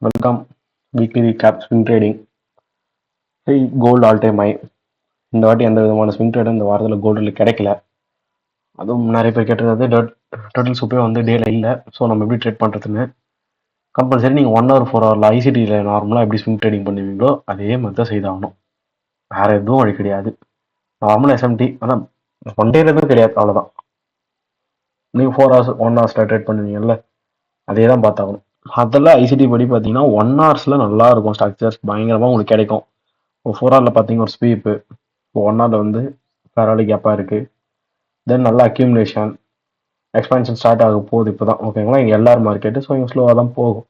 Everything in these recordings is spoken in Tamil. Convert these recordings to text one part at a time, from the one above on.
Welcome. Weekly recap swing trading. Gold all time high. இந்த வாட்டி எந்த விதமான ஸ்விங் ட்ரேடும் இந்த வாரத்தில் கோல்டில் கிடைக்கல. அதுவும் நிறைய பேர் கேட்டிருந்தது டோட்டல் சூப்பே வந்து டேல இல்லை. ஸோ நம்ம எப்படி ட்ரேட் பண்ணுறதுன்னு கம்பல்சரி நீங்கள் 1 hour 4 hour ஐசிடியில் நார்மலாக எப்படி ஸ்விங் ட்ரேடிங் பண்ணுவீங்களோ அதே மாதிரி தான் செய்தாகணும். வேறு எதுவும் வழி கிடையாது. நார்மல் எஸ்எம்டி ஆனால் ஒன் டேல எதுவும் கிடையாது, அவ்வளோதான். நீங்கள் 4 hours 1 hours ட்ரேட் பண்ணுவீங்கல்ல, அதே தான் பார்த்தாகணும். அதெல்லாம் ஐசிடி படி பார்த்தீங்கன்னா 1 hours நல்லா இருக்கும். ஸ்ட்ரக்சர்ஸ் பயங்கரமாக உங்களுக்கு கிடைக்கும். 4 hour பார்த்தீங்கன்னா ஒரு ஸ்வீப்பு, 1 hour வந்து பரவாயில்ல கேப்பாக இருக்குது. தென் நல்ல அக்யூமுலேஷன் எக்ஸ்பான்ஷன் ஸ்டார்ட் ஆக போகுது இப்போ தான். ஓகேங்களா, இங்கே எல்லாரும் மார்க்கெட்டு. ஸோ இங்கே ஸ்லோவாக தான் போகும்.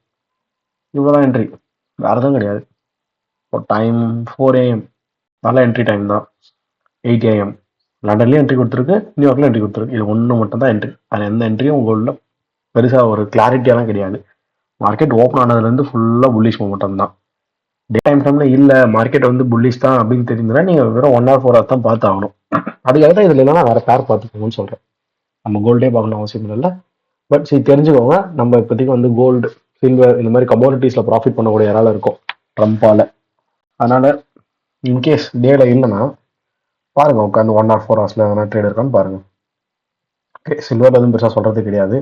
இவ்வளோ தான் என்ட்ரி, வேறு எதுவும் கிடையாது. இப்போ டைம் 4 AM நல்ல என்ட்ரி டைம் தான். 8 AM லண்டன்லேயும் என்ட்ரி கொடுத்துருக்கு, நியூயார்க்லேயும் என்ட்ரி கொடுத்துருக்கு. இது ஒன்று மட்டும் தான் என்ட்ரி. அதில் எந்த என்ட்ரியும் உங்களில் பெருசாக ஒரு கிளாரிட்டியெல்லாம் கிடையாது. மார்க்கெட் ஓப்பன் ஆனதுலேருந்து ஃபுல்லாக புல்லிஷ் மூமெண்டம் தான். டே டைம் ஃப்ரேமில் இல்லை மார்க்கெட் வந்து புல்லிஷ் தான் அப்படின்னு தெரிஞ்சதுன்னா நீங்கள் வெறும் 1 hour 4 hour தான் பார்த்து ஆகணும். அதுக்காக தான் இதில் இல்லைன்னா வேறு பேர் பார்த்துக்கோங்கன்னு சொல்கிறேன். நம்ம கோல்டே பார்க்கணும் அவசியம் இல்லை. பட் சரி தெரிஞ்சுக்கோங்க, நம்ம இப்போதைக்கு வந்து கோல்டு சில்வர் இந்த மாதிரி கமோடிட்டிஸில் ப்ராஃபிட் பண்ணக்கூடிய யாரால இருக்கும் ட்ரம்ப்பால். அதனால் இன்கேஸ் டேல இல்லைன்னா பாருங்க, உட்காந்து 1 hour 4 hours எதனா ட்ரேட் இருக்கான்னு பாருங்க. ஓகே, சில்வர் எதுவும் பெருசாக சொல்கிறது கிடையாது.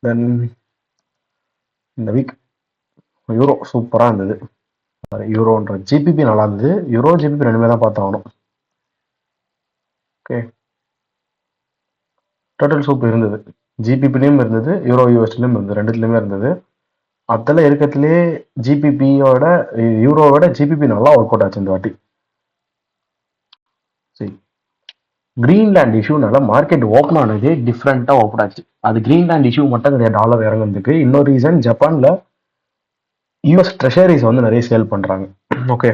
தென் இந்த வீக் யூரோ சூப்பராக இருந்தது. யூரோன்ற ஜிபிபி நல்லா இருந்தது. யூரோ ஜிபிபி ரெண்டுமே தான் பார்த்தாகணும். ஓகே, டோட்டல் சூப் இருந்தது, ஜிபிபிலையும் இருந்தது, யூரோ யூஎஸ்டிலையும் இருந்தது, ரெண்டுத்துலையுமே இருந்தது. அதில் இருக்கிறதுலே ஜிபிபியோட யூரோவோட ஜிபிபி நல்லா ஒர்க் அவுட் ஆச்சு இந்த வாட்டி. சரி, கிரீன்லேண்ட் இஷ்யூனால மார்க்கெட் ஓப்பன் ஆனது டிஃப்ரெண்ட்டாக ஓப்பன் ஆச்சு. அது கிரீன்லேண்ட் இஷ்யூ மட்டும் கிடையாது டாலர் இறங்குறதுக்கு. இன்னொரு ரீசன், ஜப்பானில் யூஎஸ் ட்ரெஷரிஸ் வந்து நிறைய சேல் பண்ணுறாங்க. ஓகே,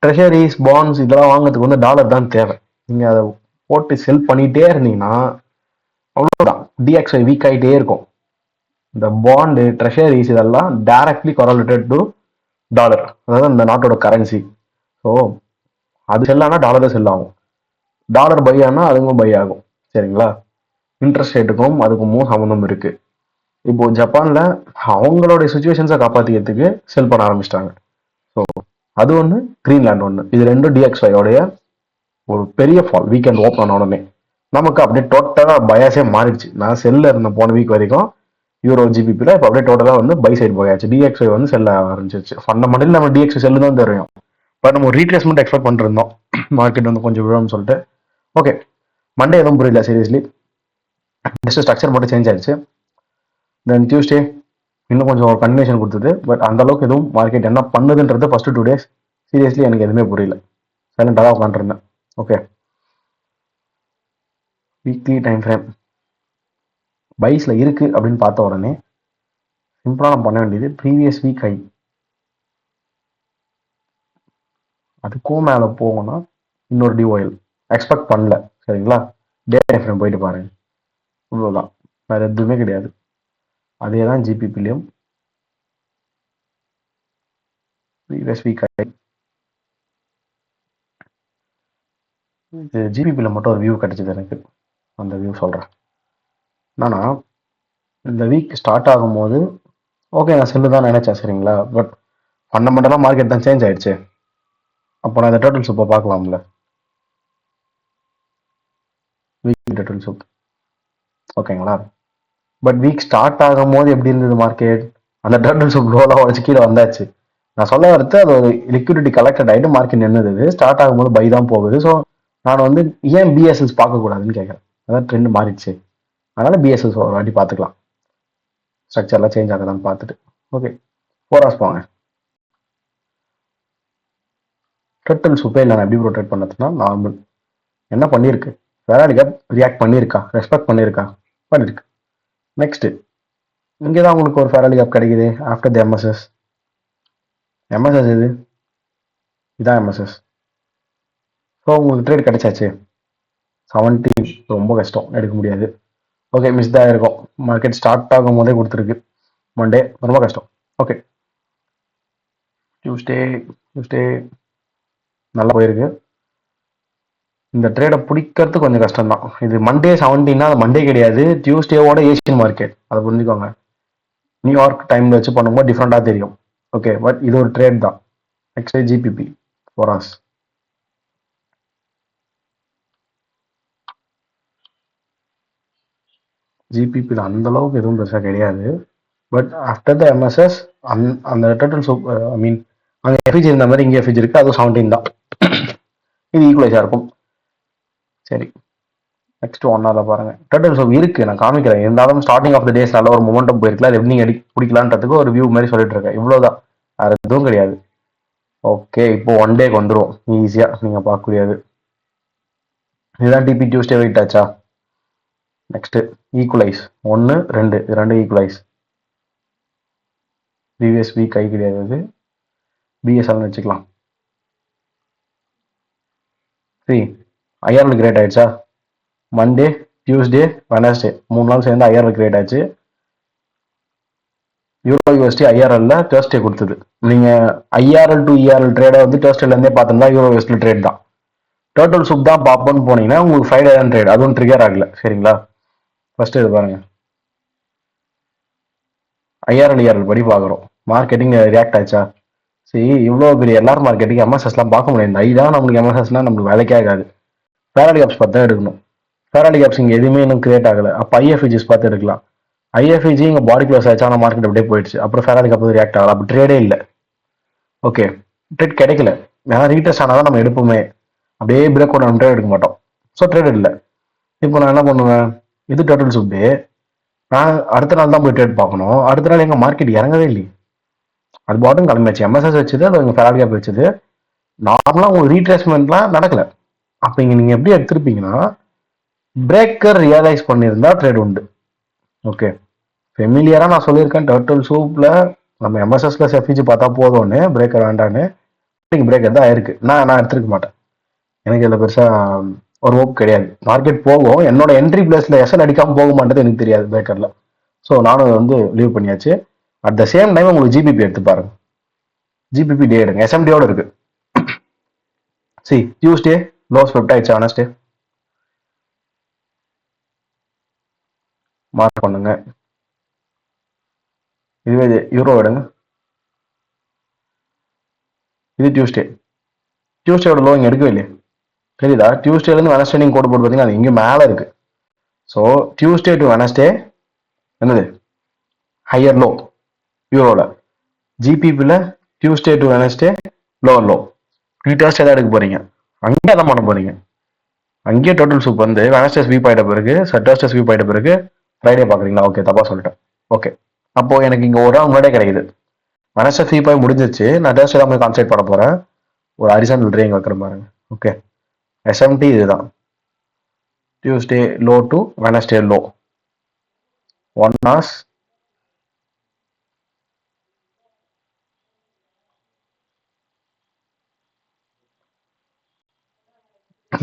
ட்ரெஷரிஸ் பாண்ட்ஸ் இதெல்லாம் வாங்குறதுக்கு வந்து டாலர் தான் தேவை. நீங்கள் அதை போட்டு செல் பண்ணிகிட்டே இருந்தீங்கன்னா அவ்வளோதான், டிஎக்ஸ்ஐ வீக் ஆகிட்டே இருக்கும். இந்த பாண்டு ட்ரெஷரிஸ் இதெல்லாம் டைரக்ட்லி கொரலேட்டட் டு டாலர், அதாவது அந்த நாட்டோட கரன்சி. ஸோ அது செல் ஆனால் டாலர் தான் செல் ஆகும், டாலர் பை ஆனால் அதுவும் பை ஆகும். சரிங்களா, இன்ட்ரெஸ்ட் ரேட்டுக்கும் அதுக்கும் சம்மந்தம் இருக்கு. இப்போ ஜப்பான்ல அவங்களுடைய சுச்சுவேஷன்ஸை காப்பாற்றிக்கிறதுக்கு செல் பண்ண ஆரம்பிச்சிட்டாங்க. ஸோ அது ஒன்று, கிரீன்லேண்ட் ஒன்று. இது ரெண்டும் டிஎக்ஸ்ஐயோடைய ஒரு பெரிய ஃபால். வீக்கெண்ட் ஓப்பன் ஆன உடனே நமக்கு அப்படியே டோட்டலாக பயாஸே மாறிடுச்சு. நான் செல்ல இருந்தேன் போன வீக் வரைக்கும் யூரோ ஜிபிபியில். இப்போ அப்படியே டோட்டலாக வந்து பை சைடு போயாச்சு. டிஎக்ஸ்ஐ வந்து செல்ல ஆரம்பிச்சிருச்சு. ஃபண்டமெண்டலி நம்ம டிஎக்ஸ்ஐ செல்லு தான் தெரியும். பட் நம்ம ஒரு ரீட்ரேஸ்மெண்ட் எக்ஸ்பெக்ட் பண்ணிருந்தோம், மார்க்கெட் வந்து கொஞ்சம் விழும்னு சொல்லிட்டு. ஓகே, மண்டே எதுவும் புரியல சீரியஸ்லி, ஜஸ்ட் ஸ்ட்ரக்சர் மட்டும் சேஞ்ச் ஆயிடுச்சு. தென் டியூஸ்டே இன்னும் கொஞ்சம் ஒரு கன்வினேஷன் கொடுத்தது. பட் அந்த அளவுக்கு எதுவும் மார்க்கெட் என்ன பண்ணுதுன்றது ஃபர்ஸ்ட் 2 days சீரியஸ்லி எனக்கு எதுவுமே புரியல. சைலண்டாக தான் உட்காந்துருந்தேன். ஓகே, வீக்லி டைம் ஃப்ரேம் பைஸில் இருக்குது அப்படின்னு பார்த்த உடனே சிம்பிளாக நம்ம பண்ண வேண்டியது ப்ரீவியஸ் வீக் ஹை, அதுக்கும் மேலே போகணும்னா இன்னொரு டிஓஎல் எக்ஸ்பெக்ட் பண்ணல. சரிங்களா, டே டைம் ஃப்ரேம் போயிட்டு பாருங்க, இவ்வளோதான், வேறு எதுவுமே கிடையாது. அதே தான் ஜிபிபிலையும் ப்ரீவியஸ் வீக் ஹை. இது ஜிபிபியில் மட்டும் ஒரு வியூ கிடைச்சிது எனக்கு, அந்த வியூ சொல்கிறேன். என்னன்னா, இந்த வீக் ஸ்டார்ட் ஆகும்போது ஓகே நான் செல்லு தான் நினைச்சேன். சரிங்களா, பட் ஃபண்டமெண்டலாக மார்க்கெட் தான் சேஞ்ச் ஆயிடுச்சு. அப்போ நான் இந்த டோட்டல் சூப்பை பார்க்கலாம்ல, வீக் டோட்டல் சூப். ஓகேங்களா, பட் வீக் ஸ்டார்ட் ஆகும் போது எப்படி இருந்தது மார்க்கெட், அந்த டோட்டல் சூப் லோலாம் உடச்சு கீழே வந்தாச்சு. நான் சொல்ல வரது அது ஒரு லிக்விடிட்டி கலெக்டட் ஆகிட்டு மார்க்கெட் நின்றுது. ஸ்டார்ட் ஆகும்போது பை தான் போகுது. ஸோ நான் வந்து ஏன் பிஎஸ்எஸ் பார்க்கக்கூடாதுன்னு கேட்குறேன். அதான் ட்ரெண்ட் மாறிடுச்சு, அதனால பிஎஸ்எஸ் ஒரு வாட்டி பார்த்துக்கலாம், ஸ்ட்ரக்சர்லாம் சேஞ்ச் ஆகுதான்னு பார்த்துட்டு. ஓகே, 4 hours போங்க. டோட்டல் சூப்பே இல்லை, நான் எப்படி ரொட்டேட் பண்ணதுன்னா நார்மல் என்ன பண்ணியிருக்கு, ஃபெராரி கேப் ரியாக்ட் பண்ணியிருக்கா, ரெஸ்பெக்ட் பண்ணியிருக்கா, பண்ணியிருக்கு. நெக்ஸ்ட் இங்கே தான் உங்களுக்கு ஒரு ஃபெராரி கேப் கிடைக்குது ஆஃப்டர் தி எம்எஸ்எஸ். எம்எஸ்எஸ் இது, இதான் எம்எஸ்எஸ். ஸோ உங்களுக்கு ட்ரேட் கிடைச்சாச்சு. 70 ரொம்ப கஷ்டம், எடுக்க முடியாது. ஓகே, மிஸ் தான் இருக்கும். மார்க்கெட் ஸ்டார்ட் ஆகும் போதே கொடுத்துருக்கு. மண்டே ரொம்ப கஷ்டம். ஓகே, டியூஸ்டே நல்லா போயிருக்கு. இந்த ட்ரேடை பிடிக்கிறது கொஞ்சம் கஷ்டம் தான். இது மண்டே 17னா அது மண்டே கிடையாது, டியூஸ்டேவோட ஏஷியன் மார்க்கெட், அதை புரிஞ்சுக்கோங்க. நியூயார்க் டைமில் வச்சு பண்ணும்போது டிஃப்ரெண்ட்டாக தெரியும். ஓகே, பட் இது ஒரு ட்ரேட் தான். நெக்ஸ்ட் ஜிபிபி ஃபார் ஜிபிபியில் அந்தளவுக்கு எதுவும் பெருசாக கிடையாது. பட் ஆஃப்டர் த எம்எஸ்எஸ் அந்த டோட்டல் சூப் ஐ மீன் அங்கே எஃபிஜி இருந்த மாதிரி இங்கே எஃபிஜி இருக்குது, அது 17 தான். இது ஈக்குவலைஸாக இருக்கும். சரி, நெக்ஸ்ட் ஒன்னால பாருங்க. டோட்டல் சூப் இருக்குது, நான் காமிக்கிறேன். இருந்தாலும் ஸ்டார்டிங் ஆஃப் த டேஸ் நல்ல ஒரு மொமெண்டம் போயிருக்கலாம். அது எப்படி நீங்கள் பிடிக்கலான்றதுக்கு ஒரு வியூ மாதிரி சொல்லிட்டு இருக்கேன். இவ்வளோதான், வேறு எதுவும் கிடையாது. ஓகே, இப்போ ஒன் டேக்கு வந்துடும் ஈஸியாக நீங்கள் பார்க்கக்கூடியது. இதுதான் டிபி டியூஸ்டே வெயிட் ஆச்சா. நெக்ஸ்ட் ஈக்குவலைஸ் 1 2 இது 2 ஈக்குவலைஸ். ப்ரீவியஸ் வீக் கை கிடையாது, அது பிஎஸ்எல்னு வச்சுக்கலாம். சரி, ஐஆர்எல் கிரியேட் ஆயிடுச்சா. மண்டே டியூஸ்டே வெனஸ்டே 3 நாள் சேர்ந்து ஐஆர்எல் கிரியேட் ஆச்சு. யூரோ யூஎஸ்டி ஐஆர்எல்ல தேர்ஸ்டே கொடுத்தது. நீங்கள் ஐஆர்எல் டு இஆர்எல் ட்ரேடை வந்து தேர்ஸ்டேலேருந்தே பார்த்துருந்தா யூரோ யூஎஸ்டி ட்ரேட் தான். டோட்டல் சூப் தான் பார்ப்போன்னு போனீங்கன்னா உங்களுக்கு ஃப்ரைடே தான் ட்ரேட், அதுவும் ட்ரிகர் ஆகல. சரிங்களா, ஃபர்ஸ்ட் இது பாருங்க. ஐஆர்எல் படி பார்க்குறோம். மார்க்கெட்டிங் ரியாக்ட் ஆச்சா. சரி, இவ்வளோ பெரிய எல்லாரும் மார்க்கெட்டிங் எம்எஸ்எஸ்லாம் பார்க்க முடியாது. இந்த ஐ தான் நம்மளுக்கு எம்எஸ்எஸ்னா நம்மளுக்கு வேலைக்கே ஆகாது. ஃபேரலி கேப்ஸ் பார்த்து தான் எடுக்கணும். ஃபேரலி கேப்ஸ் இங்கே எதுவுமே இன்னும் கிரியேட் ஆகலை. அப்போ ஐஎஃப்இஜிஸ் பார்த்து எடுக்கலாம். ஐஎஃப்இஜி இங்கே பாடி க்ளோஸ் ஆச்சு, ஆனால் மார்க்கெட் அப்படியே போயிடுச்சு. அப்புறம் ஃபேரலி கேப் ரியாக்ட் ஆகல, அப்போ ட்ரேடே இல்லை. ஓகே, ட்ரேட் கிடைக்கல. ஏன்னா ரீடெஸ்ட் ஆனால் தான் நம்ம எடுப்போமே, அப்படியே பிரேக் அவுட் நம்ம ட்ரேட் எடுக்க மாட்டோம். ஸோ ட்ரேட் இல்லை. இப்போ நான் என்ன பண்ணுவேன், இது டோட்டல் சூப்பு. நான் அடுத்த நாள் தான் போய் ட்ரேட் பார்க்கணும். அடுத்த நாள் எங்கள் மார்க்கெட் இறங்கவே இல்லை, அது பாட்டும் கிளம்பிச்சு. எம்எஸ்எஸ் வச்சுது, அது உங்கள் ஃபேரல் கேப் வச்சுது. நார்மலாக உங்களுக்கு ரீட்ரேஸ்மெண்ட்லாம் நடக்கல. அப்போ இங்கே நீங்கள் எப்படி எடுத்திருப்பீங்கன்னா, பிரேக்கர் ரியலைஸ் பண்ணியிருந்தா ட்ரேட் உண்டு. ஓகே, ஃபெமிலியராக நான் சொல்லியிருக்கேன். டர்ட்டில் சூப்பில் நம்ம எம்எஸ்எஸ்ல எஃப்இஜி பார்த்தா போதும்னு, பிரேக்கர் வேண்டான்னு. நீங்கள் பிரேக்கர் தான் ஆயிருக்கு. நான் எடுத்துருக்க மாட்டேன். எனக்கு இதில் பெருசாக ஒரு ஹோப் கிடையாது. மார்க்கெட் போகும், என்னோட என்ட்ரி பிளேஸில் எஸ்எல் அடிக்காமல் போக மாட்டேது எனக்கு தெரியாது பிரேக்கரில். ஸோ நானும் வந்து லீவ் பண்ணியாச்சு. அட் த சேம் டைம் உங்களுக்கு ஜிபிபி எடுத்து பாருங்க. ஜிபிபி டே எடுங்க, எஸ்எம்டியோட இருக்கு. சி டியூஸ்டே லோஸ் ஃபிஃப்ட் ஆயிடுச்சு. வெனஸ்டே மார்க் பண்ணுங்க. இதுவே யூரோ எடுங்க. இது டியூஸ்டேயோட லோ இங்கே எடுக்கவே இல்லையே, தெரியுதா. டியூஸ்டேலேருந்து வெனஸ்டே நீங்கள் கோட் போட்டு பார்த்தீங்கன்னா அது இங்கே மேலே இருக்கு. ஸோ டியூஸ்டே டு வெனஸ்டே என்னது ஹையர் லோ யூரோல. ஜிபிபியில் Tuesday to Wednesday lower low. Thursday தான் எடுக்க போறீங்க, அங்கேயே தான் பண்ண போறீங்க. அங்கேயே டோட்டல் சூப் வந்து வெனஸ்டே ஸ்வீப் ஆகிட்ட பிறகு, தேர்ஸ்டே ஸ்வீப் ஆகிட்ட பிறகு ஃப்ரைடே பார்க்குறீங்களா. ஓகே, தப்பா சொல்லிட்டேன். ஓகே, அப்போ எனக்கு இங்கே ஒரு நாள் முன்னாடியே கிடைக்குது. வெனஸ்டே ஸ்வீப் ஆகி முடிஞ்சிச்சு. நான் தேர்ஸ்டே தான் போய் கான்சென்ட்ரேட் பண்ண போறேன். ஒரு ஹரிசாண்டல் ட்ரேயிங் வைக்கிற பாருங்க. ஓகே, எஸ்எம்டி இதுதான். Tuesday low to Wednesday low 1 hours.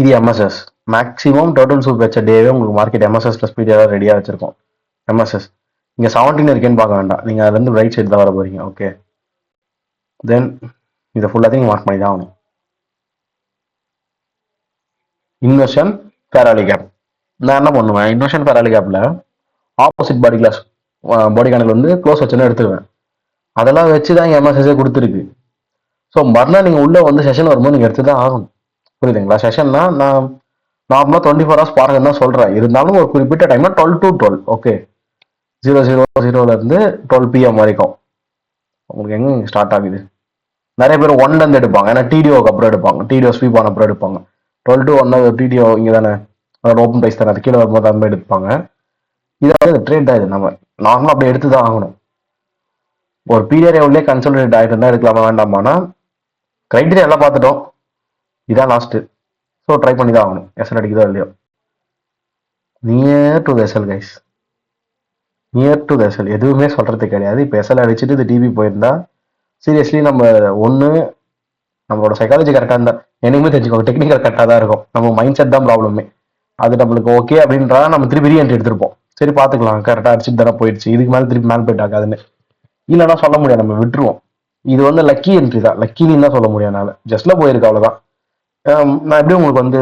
இது எம்எஸ்எஸ் மேக்ஸிமம் டோட்டல் சூப் வச்ச டேவே உங்களுக்கு மார்க்கெட் எம்எஸ்எஸ் ப்ளஸ் பிடிஆர் ரெடியாக வச்சிருக்கோம். எம்எஸ்எஸ் இங்கே 17 இருக்கேன்னு பார்க்க வேண்டாம், நீங்கள் அதுலேருந்து ரைட் சைடு தான் வர போறீங்க. ஓகே, தென் இதை ஃபுல்லாத்தையும் மார்க் பண்ணி தான் ஆகணும். Inversion fair value gap. நான் என்ன பண்ணுவேன், இன்வெர்ஷன் ஃபேராலி கேப்பில் opposite body class body candle வந்து க்ளோஸ் வச்சுன்னு எடுத்துருவேன். அதெல்லாம் வச்சு தான் எம்எஸ்எஸ்ஸே கொடுத்துருக்கு. ஸோ மறுநாள் நீங்கள் உள்ளே வந்து செஷன் வரும்போது நீங்கள் எடுத்து தான் ஆகணும். புரியுதுங்களா. செஷன்னா நான் நார்மலாக 24 hours பாருங்கன்னு தான் சொல்கிறேன். இருந்தாலும் ஒரு குறிப்பிட்ட டைம்ல 12 to 12. ஓகே, 00:00 12 PM வரைக்கும் உங்களுக்கு எங்கே ஸ்டார்ட் ஆகுது. நிறைய பேர் 1 எடுப்பாங்க, ஏன்னா டிடிஓக்கு அப்புறம் எடுப்பாங்க. டிடிஓ ஸ்வீப் ஆன அப்புறம் எடுப்பாங்க. 12 to 1 டிடிஓ இங்கே தானே, அதோட ஓப்பன் ப்ரைஸ் தானே, அது கீழே வரும்போது அந்த மாதிரி எடுப்பாங்க. இதாவது ட்ரேட் தான். இது நம்ம நார்மலாக அப்படி எடுத்து தான் ஆகணும். ஒரு பீரியட் உள்ளே கன்சல்டேட் ஆகிட்டு இருந்தால் எடுக்கலாமா வேண்டாமானா, கிரைட்டீரியா எல்லாம் பார்த்துட்டோம், இதான் லாஸ்ட்டு. ஸோ ட்ரை பண்ணி தான் ஆகணும். எஸ்எல் அடிக்குதோ இல்லையோ. Near to SL guys, near to SL. எதுவுமே சொல்றது கிடையாது. இப்போ எஸ்எல் அடிச்சுட்டு இது டிபி போயிருந்தா சீரியஸ்லி நம்ம ஒன்று நம்மளோட சைக்காலஜி கரெக்டாக இருந்தால், என்னைக்குமே தெரிஞ்சுக்கோங்க, டெக்னிக்கல் கரெக்டாக தான் இருக்கும். நம்ம மைண்ட் செட் தான் ப்ராப்ளமே. அது நம்மளுக்கு ஓகே அப்படின்றா நம்ம திருப்பி ரீஎன்ட்ரி எடுத்திருப்போம். சரி பார்த்துக்கலாம், கரெக்டாக அடிச்சுட்டு தானே போயிடுச்சு, இதுக்கு மேலே திருப்பி மேலே போயிட்டு ஆகாதுன்னு இல்லைன்னா சொல்ல முடியாது, நம்ம விட்டுருவோம். இது வந்து லக்கி என்ட்ரி தான், லக்கின்னு தான் சொல்ல முடியாது. என்னால் ஜஸ்ட்ல போயிருக்கு, அவ்வளோதான். நான் எப்படி உங்களுக்கு வந்து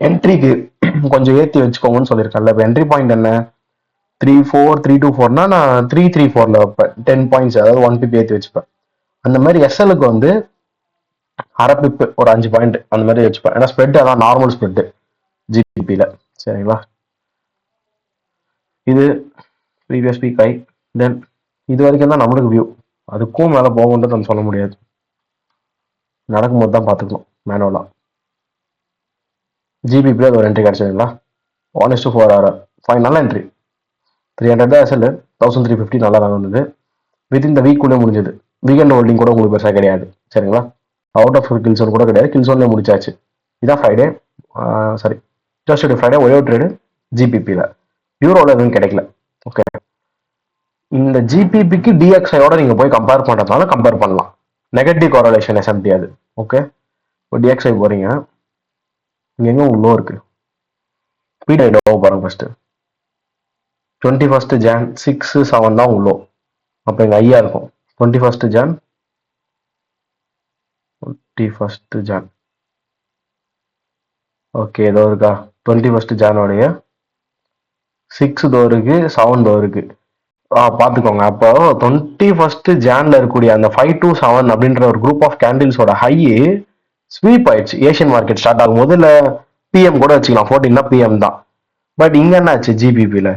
என்ட்ரிக்கு கொஞ்சம் ஏற்றி வச்சுக்கோங்கன்னு சொல்லியிருக்கேன்ல. இப்போ என்ட்ரி பாயிண்ட் என்ன, 3.4 நான் 3.34 வைப்பேன். 10 பாயிண்ட்ஸ், அதாவது 1 பிப் ஏற்றி வச்சுப்பேன். அந்த மாதிரி எஸ்எலுக்கு வந்து அரை பிப் ஒரு 5 பாயிண்ட் அந்த மாதிரி வச்சுப்பேன். ஏன்னா ஸ்ப்ரெட் அதான் நார்மல் ஸ்ப்ரெட் ஜிபிபியில். சரிங்களா, இது ப்ரீவியஸ் வீக் ஹை. தென் இது வரைக்கும் தான் நம்மளுக்கு வியூ. அதுக்கும் மேலே போகும்ன்றது நம்ம சொல்ல முடியாது. நடக்கும்போது தான் பார்த்துக்கணும் மேனுவலாக. ஜிபிபியில் ஒரு என்ட்ரி கிடச்சிதுங்களா, 1:4 ஆர் ஃபைன், நல்ல என்ட்ரி. 300 தான் எஸ்எல், 1350 நல்லா தான் வந்தது. வித்தின் த வீக் கூட முடிஞ்சது. வீக்கெண்ட் ஹோல்டிங் கூட உங்களுக்கு பெருசாக கிடையாது. சரிங்களா, அவுட் ஆஃப் கில் ஜோன் கூட கிடையாது, கில் ஜோன்லேயே முடிச்சாச்சு. இதான் ஃப்ரைடே, சாரி ஜஸ்ட் ஃப்ரைடே ஒரே ட்ரேடு ஜிபிபியில். யூரோவில் எதுவும் கிடைக்கல. ஓகே, இந்த ஜிபிபிக்கு டிஎக்ஸ்ஐயோட நீங்கள் போய் கம்பேர் பண்ணுறதுனால கம்பேர் பண்ணலாம். நெகட்டிவ் கோரலேஷன் எஸ்எம்டி அது. ஓகே, இப்போ டிஎக்ஸ்ஐ போகிறீங்க, இங்கே எங்கே உங்களுக்கு லோ இருக்குது, ஸ்பீட் ஐ லோ பாருங்க ஃபஸ்ட்டு. 21 Jan 6-7 தான் உள்ள. அப்போ எங்கள் ஐயா இருக்கும் 21 Jan 21 Jan. ஓகே, ஏதோ இருக்கா 21 Janோடைய 6 தோருக்கு 7 தோருக்கு பார்த்துக்கோங்க. அப்போ 21 Janல இருக்கக்கூடிய அந்த 5 to 7 அப்படின்ற ஒரு குரூப் ஆஃப் கேண்டில்ஸோட ஹை ஸ்வீப் ஆயிடுச்சு. ஏஷியன் மார்க்கெட் ஸ்டார்ட் ஆகும் போது இல்லை பிஎம் கூட வச்சுக்கலாம், 14 பிஎம் தான். பட் இங்க என்ன ஆச்சு, ஜிபிபியில்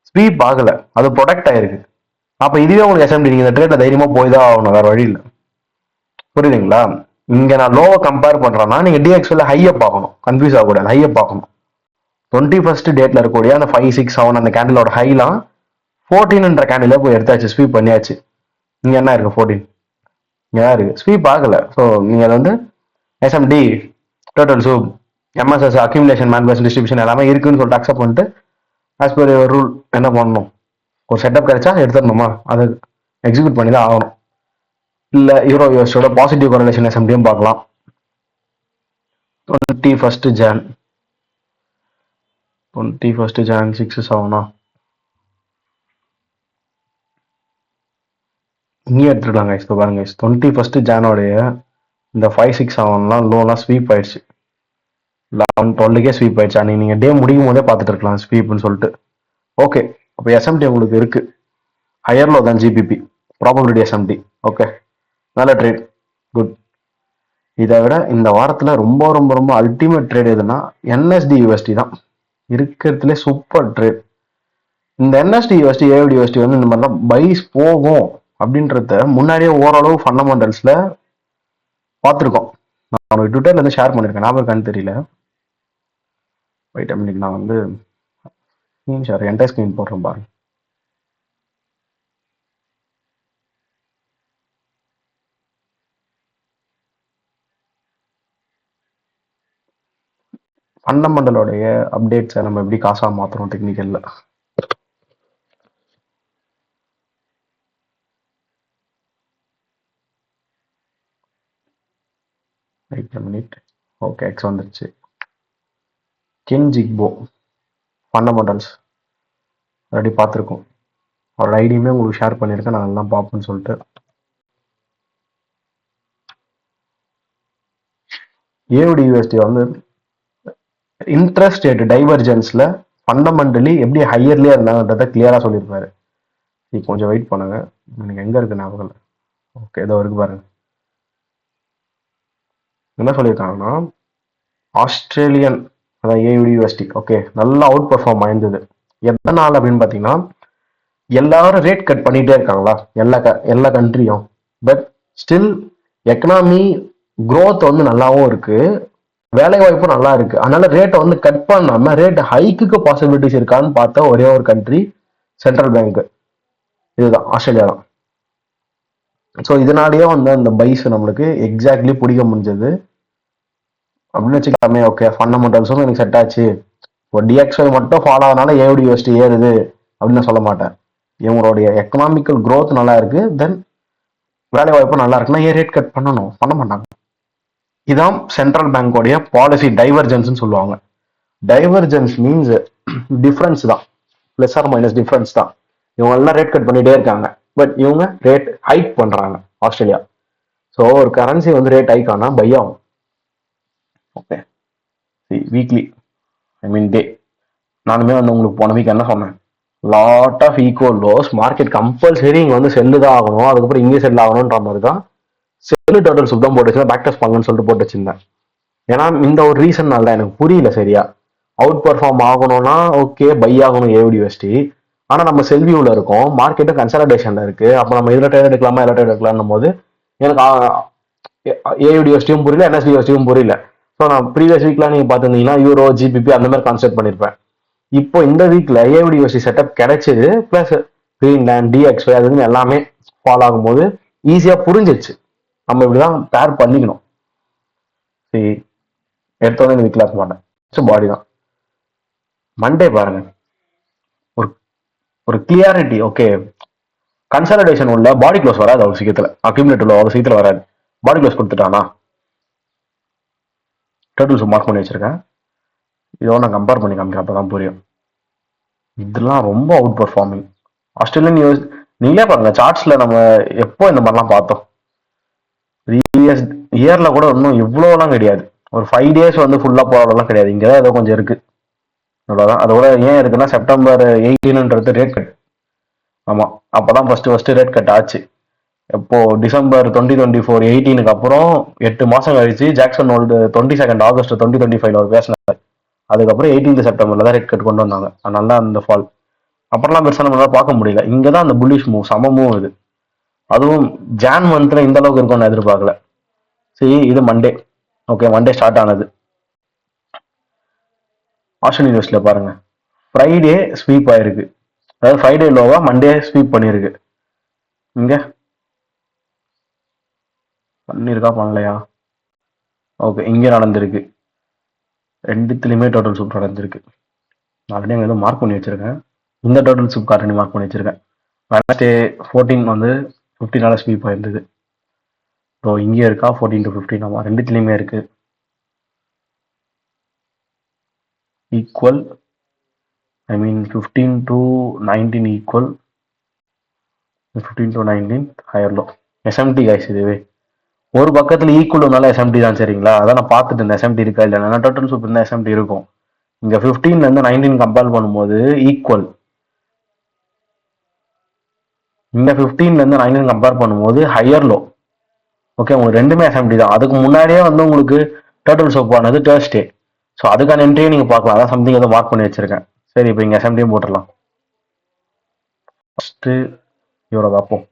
ஸ்வீப் ஆகல, அது ப்ரொடெக்ட் ஆயிருக்கு. அப்ப இதுவே உங்களுக்கு எஸ்எம்டி, நீங்க இந்த ட்ரேட்ல தைரியமா போய் தான் ஆகணும், வேற வழி இல்லை. புரியுதுங்களா, இங்க நான் லோவை கம்பேர் பண்றேன்னா நீங்க டிஎக்ஸ்ல ஹையை பார்க்கணும், கன்ஃபியூஸ் ஆகக்கூடாது, ஹையை பார்க்கணும். 21 டேட்ல இருக்கக்கூடிய அந்த 5, 6, 7 அந்த கேண்டிலோட ஹைலாம் 14ன்ற கேண்டில போய் எடுத்தாச்சு, ஸ்வீப் பண்ணியாச்சு. இங்க என்ன இருக்கு 14 இங்க இருக்கு, ஸ்வீப் ஆகல. ஸோ நீங்க அதை வந்து SMT total soup MSS accumulation manufacture distribution எல்லாமே இருக்குன்னு சொல்லிட்டு அக்செப்ட் பண்ணிட்டு ஆஸ் பர் யுவர் ரூல் என்ன பண்ணணும், ஒரு செட்டப் கிடைச்சா எடுத்துடணுமா, அதை எக்ஸிக்யூட் பண்ணி தான் ஆகணும். இல்லை யூரோ யூஎஸோட பாசிட்டிவ் கோரிலேஷன் எஸ்எம்டியும் பார்க்கலாம். 21 Jan 6-7 இங்கே எடுத்துருக்காங்க. இப்போ பாருங்க 21 Janோடைய இந்த 5, 6, 7 லோலாம் ஸ்வீப் ஆயிடுச்சு. 11-12 ஸ்வீப் ஆயிடுச்சு. அன்னைக்கு நீங்கள் டே முடியும் போதே பார்த்துட்டு இருக்கலாம் ஸ்வீப்னு சொல்லிட்டு. ஓகே, அப்போ எஸ்எம்டி உங்களுக்கு இருக்கு, ஹையர் லோ தான் ஜிபிபி, ப்ராபபிலிட்டி எஸ்எம்டி. ஓகே, நல்ல ட்ரேட், குட். இதை விட இந்த வாரத்தில் ரொம்ப ரொம்ப ரொம்ப அல்டிமேட் ட்ரேட் எதுனா என்எஸ்டி யூஎஸ்டி தான் இருக்கிறதுலே சூப்பர் ட்ரேட். இந்த என்எஸ்டி யூஎஸ்டி ஏவிடி யூஎஸ்டி வந்து இந்த மாதிரிலாம் பைஸ் போகும் அப்படின்றத முன்னாடியே ஓரளவு ஃபண்டமெண்டல்ஸ்ல பார்த்துருக்கோம். நான் உனக்கு ட்விட்டர்ல இருந்து ஷேர் பண்ணியிருக்கேன், ஞாபகம் இருக்கான்னு தெரியல. வெயிட் இன்னைக்கு நான் வந்து ஸ்க்ரீன் ஷேர் என்டையர் ஸ்க்ரீன் போடுறேன் பாருங்க. ஃபண்டமெண்டலோடைய அப்டேட்ஸை நம்ம எப்படி காசாக மாற்றுறோம் டெக்னிக்கல்ல. மினிட். ஓகே, எக்ஸ் வந்துருச்சு. கின் ஜிக்போ ஃபண்டமெண்டல்ஸ் ஆல்ரெடி பார்த்துருக்கோம், அவரோட ஐடியுமே உங்களுக்கு ஷேர் பண்ணியிருக்கேன், நான் எல்லாம் பார்ப்பேன்னு சொல்லிட்டு. ஏவிடி யூஎஸ்டி வந்து இன்ட்ரெஸ்ட் ரேட் டைவர்ஜென்ஸ்ல ஃபண்டமெண்டலி எப்படி ஹையர்லேயே இருந்தாங்கன்றதை கிளியரா சொல்லியிருப்பாரு. நீ கொஞ்சம் வெயிட் பண்ணுங்க, எனக்கு எங்க இருக்கு ஞாபகம் இல்லை. ஓகே, ஏதோ இருக்கு பாருங்க. என்ன சொல்லியிருக்காங்கன்னா ஆஸ்திரேலியன் அதான் ஏவிடி யூஎஸ்டி ஓகே நல்லா அவுட் பெர்ஃபார்ம் ஆயிருந்தது. எதனால அப்படின்னு பார்த்தீங்கன்னா எல்லாரும் ரேட் கட் பண்ணிட்டே இருக்காங்களா எல்லா கண்ட்ரியும். பட் ஸ்டில் எக்கனாமி க்ரோத் வந்து நல்லாவும் இருக்கு, வேலை வாய்ப்பும் நல்லா இருக்கு. அதனால ரேட்டை வந்து கட் பண்ணாம ரேட் ஹைக்கு பாசிபிலிட்டிஸ் இருக்கான்னு பார்த்த ஒரே ஒரு கண்ட்ரி சென்ட்ரல் பேங்க், இதுதான் ஆஸ்திரேலியா தான். ஸோ இதனாலேயே வந்து அந்த பைஸ் நம்மளுக்கு எக்ஸாக்ட்லி பிடிக்க முடிஞ்சது அப்படின்னு வச்சுக்கலாமே. ஓகே, ஃபண்டமெண்டல்ஸும் எனக்கு செட் ஆச்சு. இப்போ டிஎக்ஸ்ஐ மட்டும் ஃபாலோ ஆனால ஏவிடி யூஎஸ்டி ஏறுது அப்படின்னு நான் சொல்ல மாட்டேன். இவங்களுடைய எக்கனாமிக்கல் க்ரோத் நல்லா இருக்கு, தென் வேலை வாய்ப்பு நல்லா இருக்குன்னா ஏன் ரேட் கட் பண்ணணும், பண்ண மாட்டாங்க. இதான் சென்ட்ரல் பேங்கோடைய பாலிசி டைவர்ஜென்ஸ் சொல்லுவாங்க. டைவர்ஜென்ஸ் மீன்ஸ் டிஃபரன்ஸ் தான், பிளஸ் ஆர் மைனஸ் டிஃபரன்ஸ் தான். இவங்க எல்லாம் ரேட் கட் பண்ணிட்டே இருக்காங்க, பட் இவங்க ரேட் ஹைக் பண்றாங்க ஆஸ்திரேலியா. ஸோ ஒரு கரன்சி வந்து ரேட் ஹைக் ஆனா பை ஆகும். Okay, weekly I mean day. நானுமே வந்து உங்களுக்கு போன வீக் என்ன சொன்னேன், lot of equal lows. Market compulsory இங்க வந்து செல்லு தான் ஆகணும், அதுக்கப்புறம் இங்கே செல் ஆகணும்ன்ற மாதிரி தான் செல்லு டோட்டல் சுப் தான் போட்டு வச்சிருந்தேன். பேக் டெஸ்ட் பண்ணுன்னு சொல்லிட்டு போட்டு வச்சிருந்தேன். ஏன்னா இந்த ஒரு ரீசன்னால தான் எனக்கு புரியல சரியா. அவுட் பர்ஃபார்ம் ஆகணும்னா ஓகே பை ஆகணும் ஏவிடிஎஸ்டி. ஆனா நம்ம செல்வியூல இருக்கோம், மார்க்கெட்டும் கன்சல்டேஷன்ல இருக்கு. அப்ப நம்ம இதுல ட்ரேட் எடுக்கலாமா இதுல ட்ரேட் எடுக்கலாம்னும் போது எனக்கு ஏவிடிஎஸ்டியும் புரியல, என்எஸ்டிஎஸ்டியும் புரியல. ஸோ நான் ப்ரீவியஸ் வீக்லாம் நீங்க பாத்துருந்தீங்கன்னா யூரோ ஜிபிபி அந்த மாதிரி கான்செப்ட் பண்ணிருப்பேன். இப்போ இந்த வீக்ல ஏவிடிஎஸ்டி செட்டப் கிடைச்சது, பிளஸ் கிரீன்லேண்ட் டிஎக்ஸ்ஒய் அதுன்னு எல்லாமே ஃபாலோ ஆகும்போது ஈஸியா புரிஞ்சிச்சு நம்ம இப்படிதான் பேர் பண்ணிக்கணும். சரி, எடுத்தோடனே இந்த வீக்ல இருக்க மாட்டேன், பாடி தான். மண்டே பாருங்க, ஒரு ஒரு கிளியாரிட்டி. ஓகே, கன்சல்டேஷன் உள்ள பாடி க்ளோஸ் வராது அவ்வளவு சீக்கிரத்துல, அக்யூமுலேட் உள்ள அவ்வளவு சீக்கிரத்துல வராது. பாடி க்ளோஸ் கொடுத்துட்டானா டோட்டல்ஸ் மார்க் பண்ணி வச்சிருக்கேன். இதோட நான் கம்பேர் பண்ணி காமிக்கிறேன், அப்பதான் புரியும். இதெல்லாம் ரொம்ப அவுட் பர்ஃபார்மிங். ஆஸ்திரேலியன் நியூஸ் நீங்களே பாருங்க, சார்ட்ஸ்ல நம்ம எப்போ இந்த மாதிரிலாம் பார்த்தோம்? ப்ரீவியஸ் இயர்ல கூட இன்னும் இவ்வளோலாம் கிடையாது. ஒரு 5 days வந்து ஃபுல்லா போராடலாம் கிடையாது. இங்கதான் ஏதோ கொஞ்சம் இருக்கு, அவ்வளவுதான். அதோட ஏன் இருக்குன்னா செப்டம்பர் 18ன்றது ரேட் கட். ஆமா, அப்பதான் ஃபர்ஸ்ட் ரேட் கட் ஆச்சு. எப்போ டிசம்பர் 2024 18க்கு அப்புறம் 8 மாசம் கழிச்சு ஜாக்சன் ஹோல்டு 22 ஆகஸ்ட் 2025 அவர் பேசினார். அதுக்கப்புறம் 18 செப்டம்பர்ல தான் ரேட் கட் கொண்டு வந்தாங்க. அதனால தான் அந்த ஃபால். அப்புறம்லாம் பெருசா நம்மளால பார்க்க முடியல. இங்கதான் அந்த புல்லிஷ் மூவ், சம மூவ் இது. அதுவும் ஜான் மந்த்ல இந்த அளவுக்கு இருக்கும்னு எதிர்பார்க்கல. சரி, இது மண்டே. ஓகே, மண்டே ஸ்டார்ட் ஆனது. ஆஸ்திரேலியன் நியூஸ்ல பாருங்க, ஃப்ரைடே ஸ்வீப் ஆயிருக்கு. அதாவது ஃப்ரைடே லோவா மண்டே ஸ்வீப் பண்ணிருக்கு. இங்க பண்ணிருக்கா பண்ணலையா? ஓகே, இங்க நடந்திருக்கு. ரெண்டுத்துலயுமே டோட்டல் சூப் நடந்திருக்கு. ஆல்ரெடி அங்கே எதுவும் மார்க் பண்ணி வச்சிருக்கேன். இந்த டோட்டல் சூப் கார்டு மார்க் பண்ணி வச்சிருக்கேன். வெனஸ்டே 14 வந்து 15 ஸ்வீப் ஆயிருந்தது. ஸோ இங்கே இருக்கா 14 to 15? ஆமா, ரெண்டுத்துலயுமே இருக்கு. Equal, I mean 15 to 19 equal, 15 to 19 higher low. SMT guys இதுவே ஒரு பக்கத்துல ஈக்குவல்னால எஸ்எம்டி தான் சரிங்களா. அதான் நான் பார்த்துட்டு இருந்தேன் எஸ்எம்டி இருக்கா இல்லைன்னா. டோட்டல் சூப் இருந்தால் எஸ்எம்டி இருக்கும். இங்க 15ல இருந்து 19 கம்பேர் பண்ணும்போது ஈக்குவல். இந்த 15ல இருந்து 19 கம்பேர் பண்ணும்போது ஹையர் லோ. ஓகே, உங்களுக்கு ரெண்டுமே எஸ்எம்டி தான். அதுக்கு முன்னாடியே வந்து உங்களுக்கு டோட்டல் சோப் ஆனது தேர்ஸ்டே. ஸோ அதுக்கான என்ட்ரியை நீங்க பார்க்கலாம். அதான் சம்திங் ஏதோ மார்க் பண்ணி வச்சிருக்கேன். சரி, இப்போ இங்க எஸ்எம்டியும் போட்டுடலாம். ஃபர்ஸ்ட் இவரை பார்ப்போம்.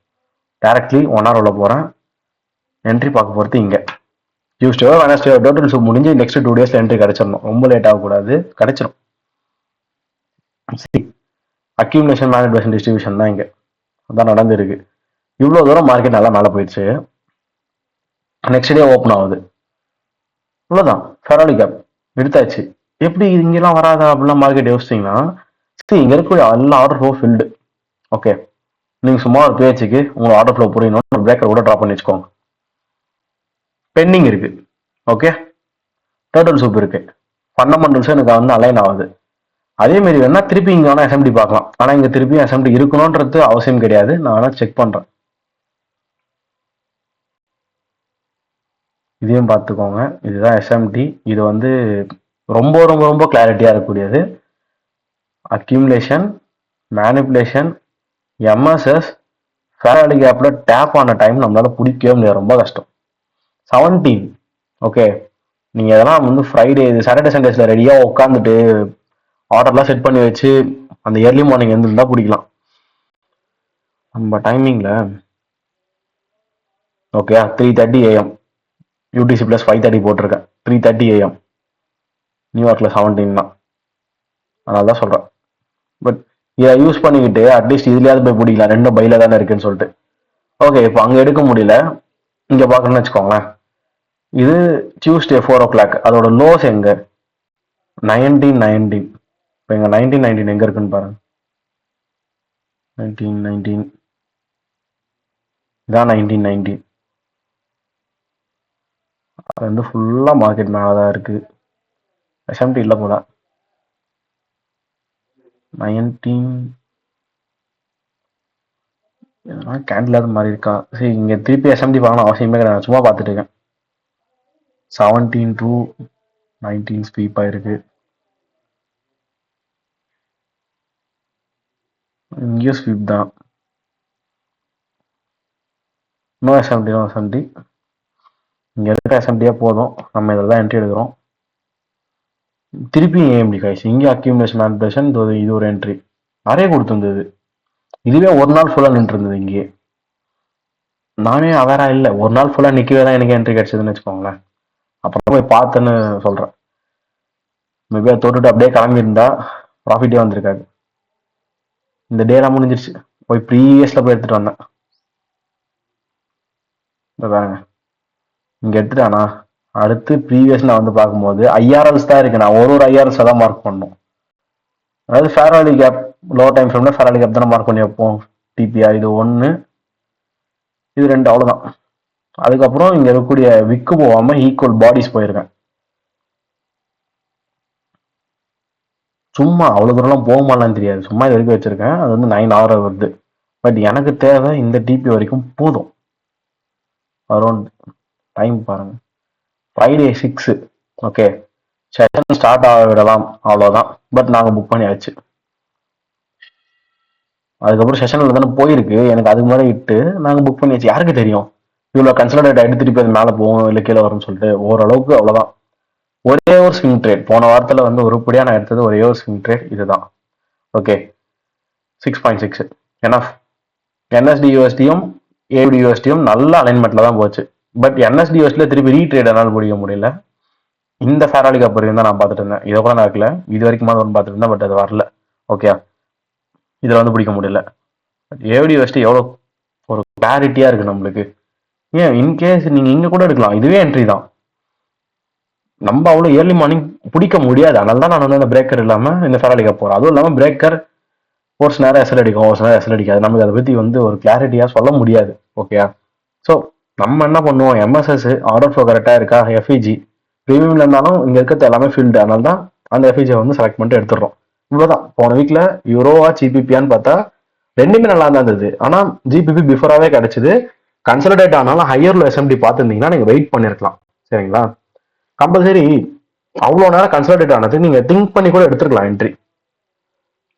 டைரக்ட்லி 1 hour உள்ள போறேன். என்ட்ரி பார்க்க போறது இங்க டியூஸ்டே வெனஸ்டே டோட்டல் சோப் முடிஞ்சு நெக்ஸ்ட் 2 daysல என்ட்ரி கிடைச்சிடணும். ரொம்ப லேட் ஆகக்கூடாது, கிடைச்சிடும். சரி, அக்யூமுலேஷன் மேனிபுலேஷன் டிஸ்ட்ரிபியூஷன் தான் இங்க அதான் நடந்திருக்கு. இவ்வளவு தூரம் மார்க்கெட் நல்லா மேலே போயிடுச்சு. நெக்ஸ்ட் டே ஓப்பன் ஆகுது, இவ்வளவுதான். ஃபெராலி கேப் எடுத்தாச்சு. எப்படி இங்கெல்லாம் வராதா அப்படிலாம் மார்க்கெட் யோசிச்சிங்கன்னா, இங்க இருக்கக்கூடிய எல்லா ஆர்டர் ஃப்ளோ ஃபில்டு. ஓகே, நீங்க சும்மா ஒரு பேச்சுக்கு உங்க ஆர்டர் ஃப்ளோ புரியணும், பிரேக்கர் கூட ட்ராப் பண்ணி வச்சுக்கோங்க. பெண்டிங் இருக்கு. ஓகே, டோட்டல் சூப் இருக்கு. ஃபண்டமெண்டல்ஸ் எனக்கு வந்து அலைன் ஆகுது. அதே மாதிரி வேணா திருப்பி இங்க வேணா எஸ்எம்டி பார்க்கலாம். ஆனா இங்க திருப்பி எஸ்எம்டி இருக்கணும்ன்றது அவசியம் கிடையாது. நான் வேணா செக் பண்றேன். இதையும் பார்த்துக்கோங்க. இதுதான் எஸ்எம்டி. இது வந்து ரொம்ப ரொம்ப ரொம்ப கிளாரிட்டியா இருக்கக்கூடியது. அக்யூமுலேஷன், மேனிபுலேஷன், எம்எஸ்எஸ், ஃபேராலி கேப்ல டேப் ஆன டைம் நம்மளால பிடிக்கவே முடியாது, ரொம்ப கஷ்டம். 17. ஓகே, நீங்க இதெல்லாம் வந்து ஃப்ரைடே சாட்டர்டே சண்டேஸ்ல ரெடியா உட்காந்துட்டு ஆர்டர்லாம் செட் பண்ணி வச்சு அந்த ஏர்லி மார்னிங் எழுந்திருந்தா பிடிக்கலாம். நம்ம டைமிங்ல ஓகே 3:30 AM யூடிசி பிளஸ் 5:30 போட்டிருக்கேன். 3:30 AM நியூயார்க்ல 17 தான். அதனால தான் சொல்றேன். பட் இதை யூஸ் பண்ணிக்கிட்டு அட்லீஸ்ட் இதுலயாவது போய் பிடிக்கலாம், ரெண்டும் பையில தானே இருக்குன்னு சொல்லிட்டு. ஓகே, இப்போ அங்க எடுக்க முடியல, இங்க பாக்கணும்னு வச்சுக்கோங்களேன். இது டியூஸ்டே 4 o'clock. அதோட லோஸ் எங்க? 1919. இப்போ எங்க 1919 எங்க இருக்குன்னு பாருங்க. 1919 இதான் 1919. அது வந்து ஃபுல்லா மார்க்கெட் மேலதான் இருக்கு. எஸ்எம்டி இல்ல போல. 19 கேண்டில் அது மாதிரி இருக்கா? சரி, இங்க திருப்பி எஸ்எம்டி பார்க்கணும் அவசியமே கிடையாது, சும்மா பார்த்துட்டு இருக்கேன். 17 to 19 ஸ்வீப் ஆயிருக்கு. இங்கேயும் ஸ்வீப் தான். No SMT no SMT. இங்கே இருக்கிற எஸ்எம்டியே போதும், நம்ம இதில் தான் என்ட்ரி எடுக்கிறோம். திருப்பி ஏஎம்டி காய்ச்சி இங்கே அக்யூமுலேஷன் ஆல்ட்ரேஷன், இது ஒரு என்ட்ரி நிறைய கொடுத்துருந்தது. இதுவே ஒரு நாள் ஃபுல்லாக நின்று இருந்தது இங்கே. நானே அவேரா இல்லை, ஒரு நாள் ஃபுல்லாக நிற்கவே தான் எனக்கு என்ட்ரி கிடைச்சதுன்னு வச்சுக்கோங்களேன். அப்புறம் போய் பார்த்தேன்னு சொல்கிறேன். மேபி அதை தொட்டுட்டு அப்படியே கிளம்பியிருந்தா ப்ராஃபிட்டே வந்திருக்காது. இந்த டேலாம் முடிஞ்சிருச்சு, போய் ப்ரீவியஸில் போய் எடுத்துகிட்டு வந்தேன். பாருங்க இங்கே எடுத்துட்டானா, அடுத்து ப்ரீவியஸ் நான் வந்து பார்க்கும்போது ஐஆர்எல்ஸ் தான் இருக்கு. நான் ஒரு ஐஆர்எல்ஸ் தான் மார்க் பண்ணணும். அதாவது fair value gap, low time ஃப்ரேம்ல ஃபேர் வேல்யூ கேப் தானே மார்க் பண்ணி வைப்போம். டிபிஆர் இது 1, இது 2, அவ்வளோதான். அதுக்கப்புறம் இங்கே இருக்கக்கூடிய விக்கு போகாமல் ஈக்குவல் பாடிஸ் போயிருக்கேன். சும்மா அவ்வளோ தூரம்லாம் போகுமாலாம் தெரியாது, சும்மா இது வரைக்கும் வச்சிருக்கேன். அது வந்து 9 hour வருது. பட் எனக்கு தேவை இந்த டிபி வரைக்கும் போதும். அரௌண்ட் டைம் பாருங்க, ஃப்ரைடே 6. ஓகே, செஷன் ஸ்டார்ட் ஆக விடலாம், அவ்வளோதான். பட் நாங்கள் புக் பண்ணியாச்சு. அதுக்கப்புறம் செஷனில் தானே போயிருக்கு, எனக்கு அதுக்கு மேலே இட்டு நாங்கள் புக் பண்ணியாச்சு. யாருக்கு தெரியும் இவ்வளோ கன்சல்டேட் ஆகிட்டு திருப்பி அது மேலே போகும் இல்லை கீழே வரும்னு சொல்லிட்டு. ஓரளவுக்கு அவ்வளோதான். ஒரே ஒரு ஸ்விங் ட்ரேட் போன வாரத்தில் வந்து உருப்படியாக நான் எடுத்தது ஒரே ஒரு ஸ்விங் ட்ரேட் இதுதான். ஓகே, 6.6 ஏன்னா என்எஸ்டி யூஎஸ்டியும் ஏடி யூஎஸ்டியும் நல்ல அலைன்மெண்ட்டில் தான் போச்சு. பட் என்எஸ்டி யூஎஸ்டியில் திருப்பி ரீட்ரேட் என்னால் பிடிக்க முடியல. இந்த ஃபேராலி கப் வரைக்கும் தான் நான் பார்த்துட்டு இருந்தேன். இதை கூட நடக்கல, இது வரைக்கும் ஒன்று பார்த்துட்டு இருந்தேன். பட் அது வரல. ஓகே, இதில் வந்து பிடிக்க முடியல. ஏடி யூஎஸ்டி எவ்வளோ ஒரு கிளாரிட்டியாக இருக்குது நம்மளுக்கு. ஏன் இன்கேஸ் நீங்கள் இங்கே கூட எடுக்கலாம், இதுவே என்ட்ரி தான். நம்ம அவ்வளோ ஏர்லி மார்னிங் பிடிக்க முடியாது. அதனால தான் நான் வந்து அந்த பிரேக்கர் இல்லாமல் இந்த ஃபேராலி கப் போகிறேன். அதுவும் இல்லாமல் பிரேக்கர் ஒரு சில நேரம் எஸ்எல் அடிக்கும், ஒரு சில நேரம் எஸ்எல் அடிக்காது. நமக்கு அதை பற்றி வந்து ஒரு கிளாரிட்டியாக சொல்ல முடியாது. ஓகேயா? ஸோ நம்ம என்ன பண்ணுவோம், எம்எஸ்எஸ் ஆர்டர் ஃப்ளோ கரெக்டாக இருக்கா, எஃப்இஜி ப்ரீமியம்ல இருந்தாலும் இங்கே இருக்கிறது எல்லாமே ஃபீல்டு. அதனால தான் அந்த எஃப்இஜியை வந்து செலக்ட் பண்ணிட்டு எடுத்துடுறோம். இவ்வளோதான். போன வீக்கில் யூரோவா ஜிபிபியான்னு பார்த்தா ரெண்டுமே நல்லா தான் இருந்தது. ஆனால் ஜிபிபி பிஃபோராகவே கிடைச்சிது. கன்சல்டேட் ஆனாலும் ஹையர்ல எஸ்எம்டி பார்த்துருந்தீங்கன்னா நீங்கள் வெயிட் பண்ணியிருக்கலாம். சரிங்களா? கம்பல்சரி அவ்வளோ நேரம் கன்சல்டேட் ஆனது நீங்கள் திங்க் பண்ணி கூட எடுத்துருக்கலாம் என்ட்ரி.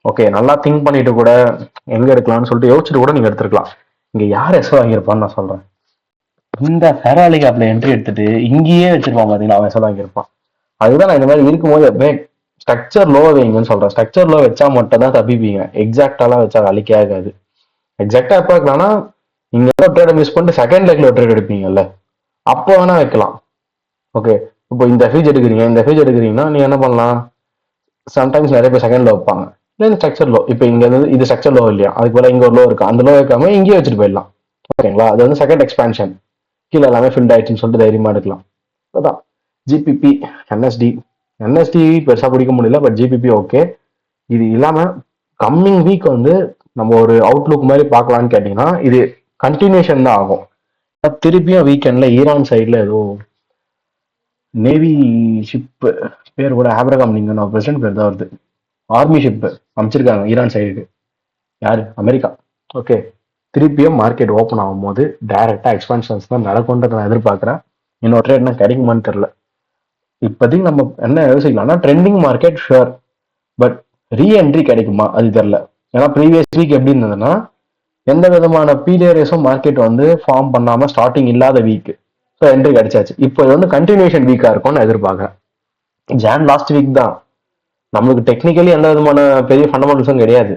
ஓகே, நல்லா திங்க் பண்ணிட்டு கூட எங்க எடுக்கலாம்னு சொல்லிட்டு யோசிச்சுட்டு கூட நீங்க எடுத்துருக்கலாம். இங்க யார் எஸ் வாங்கியிருப்பான்னு நான் சொல்றேன். இந்த ஃபெராலி கேப்ல என்ட்ரி எடுத்துட்டு இங்கேயே வச்சிருப்பான் பாத்தீங்களா, அவன் எஸ் வாங்கியிருப்பான். அதுதான் நான் இந்த மாதிரி இருக்கும்போது எப்பவுமே ஸ்ட்ரக்சர் லோ வைங்கன்னு சொல்றேன். ஸ்ட்ரக்சர் லோ வச்சா மட்டும் தான் தப்பிப்பீங்க. எக்ஸாக்டாலாம் வச்சா அழிக்கே ஆகாது. எக்ஸாக்டா எப்போ வைக்கலாம்னா நீங்க ட்ரேடை மிஸ் பண்ணிட்டு செகண்ட் லெக்ல ஒரு ட்ரேட் எடுப்பீங்கல்ல, அப்போ வேணா வைக்கலாம். ஓகே, இப்போ இந்த ஃபீஜ் எடுக்கிறீங்க, இந்த ஃபீஜ் எடுக்கிறீங்கன்னா நீங்க என்ன பண்ணலாம், சம்டைம்ஸ் நிறைய பேர் செகண்ட் லோ வைப்பாங்க. இல்லை இந்த ஸ்ட்ரக்சர் லோ, இப்போ இங்க வந்து இது ஸ்ட்ரக்சர் லோ இல்லையா, அதுக்கு போல இங்க ஒரு லோ இருக்கு, அந்த லோ வைக்காம இங்கேயே வச்சுட்டு போயிடலாம். ஓகேங்களா? அது வந்து செகண்ட் எக்ஸ்பான்ஷன், கீழே எல்லாமே ஃபில்ட் ஆயிடுச்சுன்னு சொல்லிட்டு தைரியமா எடுக்கலாம். அதான் ஜிபிபி, என்எஸ்டி. என்எஸ்டி பெருசா பிடிக்க முடியல, பட் ஜிபிபி ஓகே. இது இல்லாம கம்மிங் வீக் வந்து நம்ம ஒரு அவுட்லுக் மாதிரி பார்க்கலான்னு கேட்டீங்கன்னா இது கண்டினியூஷன் தான் ஆகும். திருப்பியும் வீக்கெண்ட்ல ஈரான் சைட்ல ஏதோ நேவி ஷிப் பேர் கூட ஆப்ரகாம் லிங்கன் பிரசிடென்ட் பேர் தான் வருது, ஆர்மி ஷிப் அமைச்சிருக்காங்க ஈரான் சைடுக்கு. யாரு? அமெரிக்கா. ஓகே, திருப்பியும் மார்க்கெட் ஓப்பன் ஆகும் போது டைரக்டா எக்ஸ்பான்ஷன்ஸ் தான் நடக்கும்ன்றத நான் எதிர்பார்க்குறேன். இன்னொரு ட்ரேட்னா கிடைக்குமான்னு தெரியல. இப்போதைக்கு நம்ம என்ன யோசிக்கலாம்னா trending market sure, but reentry கிடைக்குமா அது தெரியல. ஏன்னா ப்ரீவியஸ் வீக் எப்படி இருந்ததுன்னா எந்த விதமான பீரியர்ஸும் மார்க்கெட் வந்து ஃபார்ம் பண்ணாம ஸ்டார்டிங் இல்லாத வீக். ஸோ என்ட்ரி கிடைச்சாச்சு. இப்போ இது வந்து கண்டினியூஷன் வீக்கா இருக்கும்னு நான் எதிர்பார்க்குறேன். ஜான் லாஸ்ட் வீக் தான். நம்மளுக்கு டெக்னிக்கலி எந்த விதமான பெரிய ஃபண்டமெண்டல்ஸும் கிடையாது.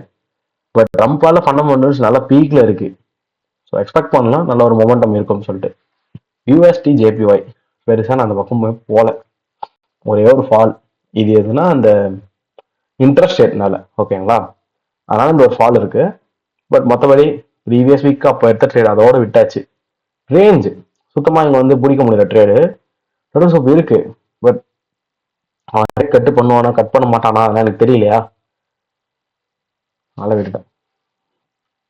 பட் ட்ரம்ப்பால ஃபண்டமெண்டல்ஸ் நல்லா பீக்ல இருக்கு. ஸோ எக்ஸ்பெக்ட் பண்ணலாம் நல்ல ஒரு மொமெண்டம் இருக்கும்னு சொல்லிட்டு. யூஎஸ்டி ஜேபிஒய் பெருசா நான் அந்த பக்கம் போல, ஒரே ஒரு ஃபால். இது எதுனா அந்த இன்ட்ரெஸ்ட் ரேட்னால. ஓகேங்களா? அதனால இந்த ஒரு ஃபால் இருக்கு. பட் மற்றபடி ப்ரீவியஸ் வீக் அப்போ எடுத்த ட்ரேட் அதோட விட்டாச்சு. ரேஞ்சு சுத்தமா இங்க வந்து பிடிக்க முடியல ட்ரேடு. சோப் இருக்கு, பட் அவன் கட்டு பண்ணுவானா கட் பண்ண மாட்டானா அதெல்லாம் எனக்கு தெரியலையா, நல்ல விட்டுட்டேன்.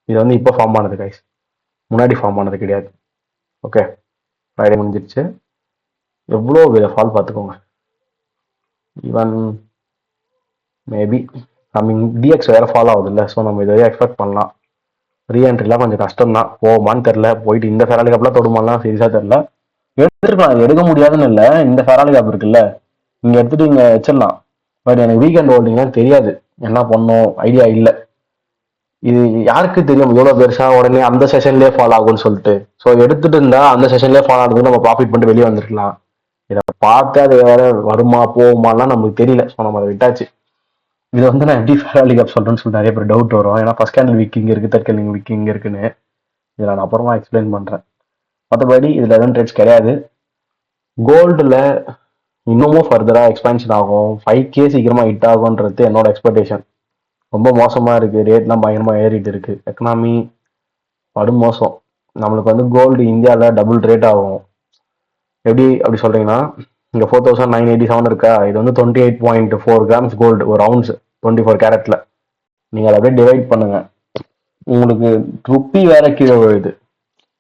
இது வந்து இப்போ ஃபார்ம் ஆனது கைஸ், முன்னாடி ஃபார்ம் ஆனது கிடையாது. ஓகே, ஃப்ரைடே முடிஞ்சிருச்சு. எவ்வளோ ஃபால் பார்த்துக்கோங்க. ஈவன் மேபி கம்மிங் டிஎக்ஸ் வேற ஃபாலோ ஆகுது இல்லை, ஸோ நம்ம இதை எக்ஸ்பெக்ட் பண்ணலாம். ரீஎன்ட்ரிலாம் கொஞ்சம் கஷ்டம் தான், போமான்னு தெரில. போயிட்டு இந்த ஃபெராலி கப்லாம் தொடுமாலாம் சீரியஸாக தெரில. எடுத்துருக்கலாம், எடுக்க முடியாதுன்னு இல்லை. இந்த ஃபெராலி கப் இருக்குல்ல, இங்கே எடுத்துட்டு இங்கே வச்சிடலாம். பட் எனக்கு வீக்கெண்ட் ஹோல்டிங்லாம் தெரியாது, என்ன பண்ணும் ஐடியா இல்லை. இது யாருக்கு தெரியும் எவ்வளவு பெருசா உடனே அந்த செஷன்லயே ஃபாலோ ஆகும்னு சொல்லிட்டு. ஸோ எடுத்துட்டு இருந்தா அந்த செஷன்லயே ஃபாலோ ஆகுது, நம்ம ப்ராஃபிட் பண்ணிட்டு வெளியே வந்துருக்கலாம். இதை பார்த்து அது வேற வருமா போகுமாலாம் நமக்கு தெரியல. ஸோ நம்ம அதை விட்டாச்சு. இது வந்து நான் எப்படி ஃபேர் கப் சொல்றேன்னு சொல்லிட்டு நிறைய பேர் டவுட் வரும். ஏன்னா ஃபர்ஸ்ட் கேண்டில் வீக் இங்க இருக்கு, தேர்ட் கேண்டில் வீக் இங்க இருக்குன்னு. இதை நான் அப்புறமா எக்ஸ்பிளைன் பண்றேன். மற்றபடி இதுல எதுவும் ட்ரேட்ஸ் கிடையாது. கோல்டுல இன்னமும் ஃபர்தரா எக்ஸ்பேன்ஷன் ஆகும், 5K சீக்கிரமா ஹிட் ஆகும்ன்றது என்னோட எக்ஸ்பெக்டேஷன். ரொம்ப மோசமா இருக்கு, ரேட்லாம் பயங்கரமா ஏறிட்டு இருக்கு, எக்கனாமி படும் மோசம். நம்மளுக்கு வந்து கோல்டு இந்தியாவில் டபுள் ரேட் ஆகும். எப்படி அப்படி சொல்றீங்கன்னா, இங்க 4987 இருக்கா, இது வந்து 28.4 கிராம்ஸ் கோல்டு ஒரு அவுன்ஸ் 24 கேரட்ல. நீங்க அதை அப்படியே டிவைட் பண்ணுங்க, உங்களுக்கு ருப்பி வேற கீழே விழுது.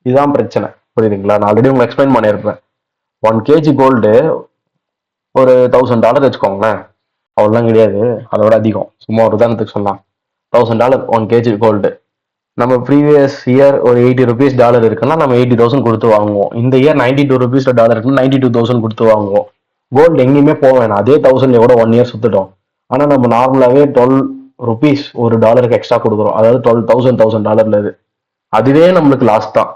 இதுதான் பிரச்சனை, புரியுதுங்களா? நான் ஆல்ரெடி உங்களுக்கு எக்ஸ்பிளைன் பண்ணியிருப்பேன். 1 kg கோல்டு ஒரு $1000 வச்சுக்கோங்களேன். அவ்வளோலாம் கிடையாது, அதோட அதிகம். சும்மா ஒரு உதாரணத்துக்கு சொல்லலாம், $1000 1 kg கோல்டு. நம்ம ப்ரீவியஸ் இயர் ஒரு $80 இருக்குன்னா நம்ம 80,000 கொடுத்து வாங்குவோம். இந்த இயர் $92 இருக்குன்னா 92,000 கொடுத்து வாங்குவோம். கோல்டு எங்கேயுமே போக வேணாம், அதே 1000 கூட 1 இயர் சுத்துட்டோம். ஆனா நம்ம நார்மலாவே $12 ஒரு டாலருக்கு எக்ஸ்ட்ரா கொடுக்குறோம். அதாவது $12,000 இது. அதுவே நம்மளுக்கு லாஸ் தான்.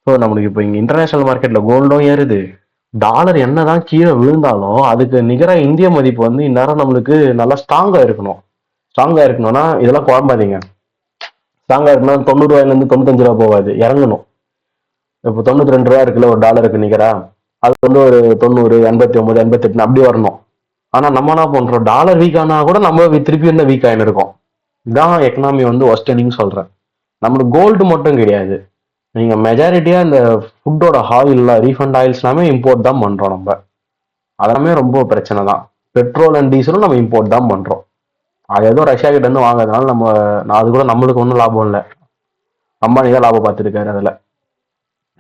ஸோ நம்மளுக்கு இப்போ இங்க இன்டர்நேஷனல் மார்க்கெட்ல கோல்டும் ஏறுது, டாலர் என்னதான் கீழே விழுந்தாலும் அதுக்கு நிகராக இந்திய மதிப்பு வந்து இந்நேரம் நம்மளுக்கு நல்லா ஸ்ட்ராங்கா இருக்கணும். ஸ்ட்ராங்கா இருக்கணும்னா இதெல்லாம் குழம்பாதீங்க. ஸ்ட்ராங்கா இருக்கணும் 90 ரூபாயிலிருந்து 95 ரூபா போகாது, இறங்கணும். இப்போ 92 இருக்குல்ல ஒரு டாலருக்கு நிகரா, அது வந்து ஒரு 90, 89, 88 அப்படி வரணும். ஆனா நம்ம என்ன பண்றோம், டாலர் வீக் ஆனா கூட நம்ம திருப்பி என்ன வீக் ஆயின்னு இருக்கோம். இதான் எக்கனாமி வந்து ஒஸ்டனிங் சொல்றேன். நம்மளுக்கு கோல்டு மட்டும் கிடையாது, நீங்க மெஜாரிட்டியா இந்த ஃபுட்டோட ஆயில், ரீஃபண்ட் ஆயில்ஸ் எல்லாமே இம்போர்ட் தான் பண்றோம் நம்ம. அதெல்லாமே ரொம்ப பிரச்சனை தான். பெட்ரோல் அண்ட் டீசலும் நம்ம இம்போர்ட் தான் பண்றோம். அது ஏதோ ரஷ்யா கிட்ட இருந்து வாங்குறதுனால நம்ம, அது கூட நம்மளுக்கு ஒன்றும் லாபம் இல்லை, அம்பானி தான் லாபம் பார்த்துருக்காரு அதுல.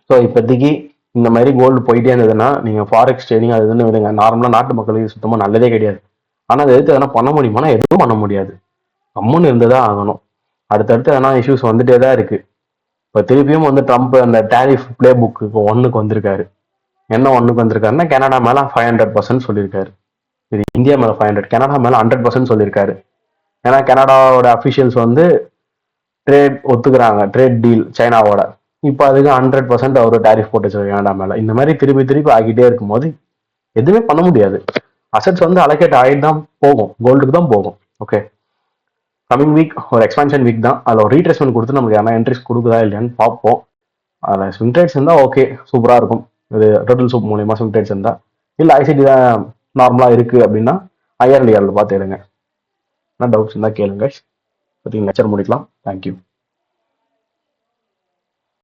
ஸோ இப்போதைக்கு இந்த மாதிரி கோல்டு போயிட்டே இருந்ததுன்னா நீங்க ஃபாரெக்ஸ் ட்ரேடிங் அது இதுன்னு விடுங்க. நார்மலா நாட்டு மக்களுக்கு சுத்தமா நல்லதே கிடையாது. ஆனா அதை எடுத்து எதனா பண்ண முடியுமானா எதுவும் பண்ண முடியாது, கம்முன்னு இருந்துதான் ஆகணும். அடுத்தடுத்து எதனா இஷ்யூஸ் வந்துட்டே தான் இருக்கு. இப்போ திருப்பியும் வந்து ட்ரம்ப் அந்த டேரிஃப் பிளே புக் இப்போ 1க்கு வந்திருக்காரு. என்ன 1க்கு வந்திருக்காருன்னா, கனடா மேல 500% சொல்லியிருக்காரு. இது இந்தியா மேல 500, கனடா மேல 100% சொல்லியிருக்காரு. ஏன்னா கனடாவோட அபிஷியல்ஸ் வந்து ட்ரேட் ஒத்துக்கிறாங்க, ட்ரேட் டீல் சைனாவோட. இப்போ அதுக்கு 100% அவர் டேரிஃப் போட்டு வச்சிருக்காரு கனடா மேல. இந்த மாதிரி திருப்பி திருப்பி ஆகிட்டே இருக்கும்போது எதுவுமே பண்ண முடியாது. அசட்ஸ் வந்து அலோகேட் ஆகிட்டு தான் போகும், கோல்டுக்கு தான் போகும். ஓகே, கமிங் வீக் ஒரு எக்ஸ்பான்ஷன் வீக் தான். அதில் ஒரு ரீட்ரேஸ்மெண்ட் கொடுத்து நமக்கு யாரா என்ட்ரிஸ் கொடுக்குதா இல்லையான்னு பார்ப்போம். அதில் ஸ்விங் ட்ரேட்ஸ் இருந்தால் ஓகே, சூப்பராக இருக்கும். இது டோட்டல் சூப் மூலியமா ஸ்விங் ட்ரேட்ஸ் இருந்தால், இல்லை ஐசிடி தான் நார்மலாக இருக்குது அப்படின்னா ஐஆர்லிஆரில் பார்த்து எடுங்க. டவுட்ஸ் இருந்தால் கேளுங்க. பற்றி லெக்சர் முடிக்கலாம். தேங்க்யூ.